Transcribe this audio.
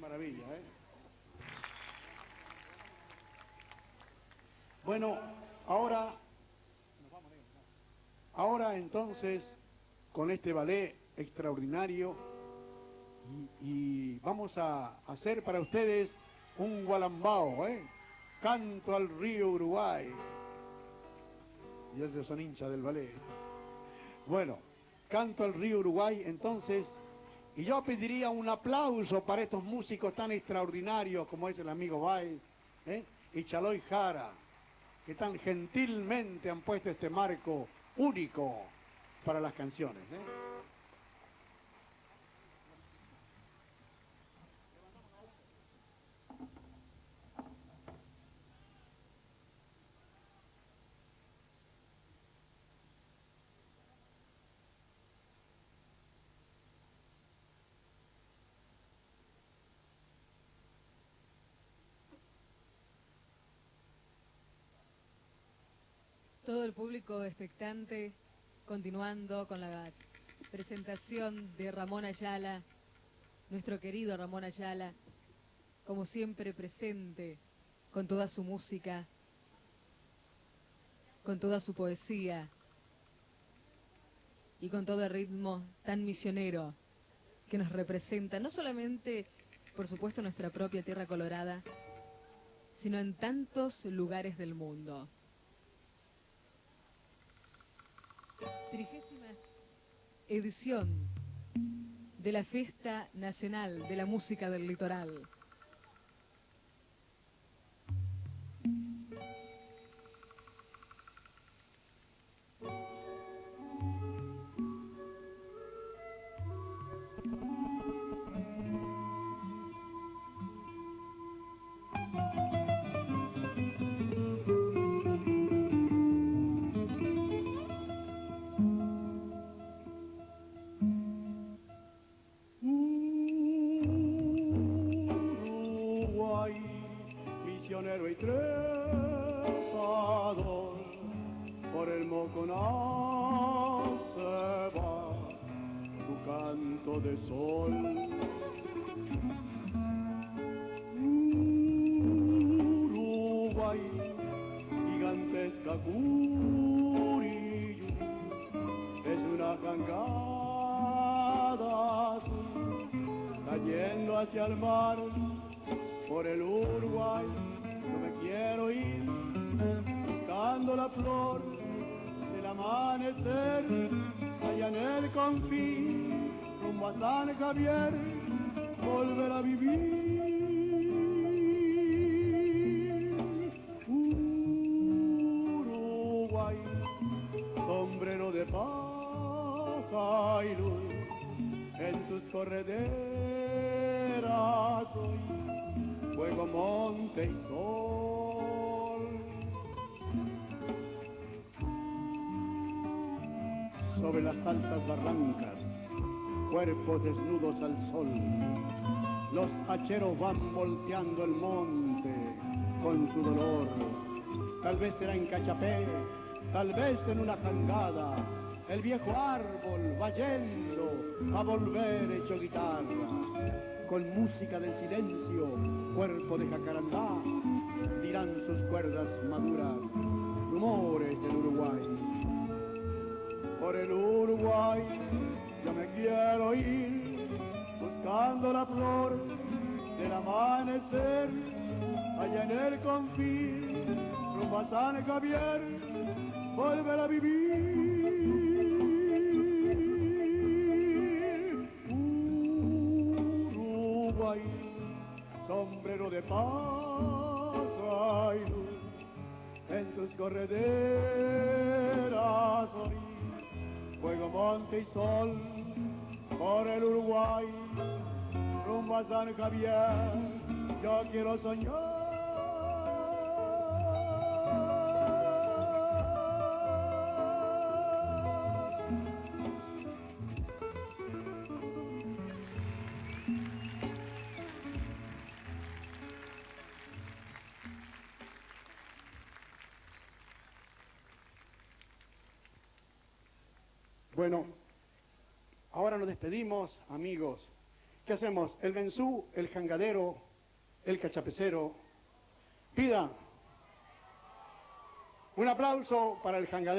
maravilla, ¿eh? Bueno, ahora, entonces, con este ballet extraordinario, y vamos a hacer para ustedes un gualambao, ¿eh? Canto al río Uruguay. Y esos son hinchas del ballet. Bueno, canto al río Uruguay, entonces, y yo pediría un aplauso para estos músicos tan extraordinarios como es el amigo Baez, ¿eh? Y Chaloy Jara, que tan gentilmente han puesto este marco único para las canciones, ¿eh? Todo el público expectante, continuando con la presentación de Ramón Ayala, nuestro querido Ramón Ayala, como siempre presente, con toda su música, con toda su poesía y con todo el ritmo tan misionero que nos representa, no solamente, por supuesto, nuestra propia tierra colorada, sino en tantos lugares del mundo. 30ª edición de la Fiesta Nacional de la Música del Litoral. Uruguay, misionero y trepador, por el Moconá se va tu canto de sol. Uruguay, gigantesca Curillo, es una jangada azul, cayendo hacia el mar, por el Uruguay, yo me quiero ir, buscando la flor del amanecer, allá en el confín, rumbo a San Javier, volver a vivir. Uruguay, sombrero de paja y luz, en tus correderas hoy, fuego, monte y sol. Sobre las altas barrancas, cuerpos desnudos al sol, los hacheros van volteando el monte con su dolor. Tal vez será en Cachapé, tal vez en una jangada, el viejo árbol va yendo a volver hecho guitarra. Con música del silencio, cuerpo de jacarandá, dirán sus cuerdas maduras, rumores del Uruguay. Por el Uruguay yo me quiero ir, buscando la flor del amanecer, allá en el confín, rumbo a San Javier, volver a vivir. Uruguay, sombrero de paja y luz, en tus correderas hoy, fuego, monte y sol, por el Uruguay, rumbo a San Javier, yo quiero soñar. Bueno, ahora nos despedimos, amigos. ¿Qué hacemos? El mensú, el jangadero, el cachapecero. Pida un aplauso para el jangadero.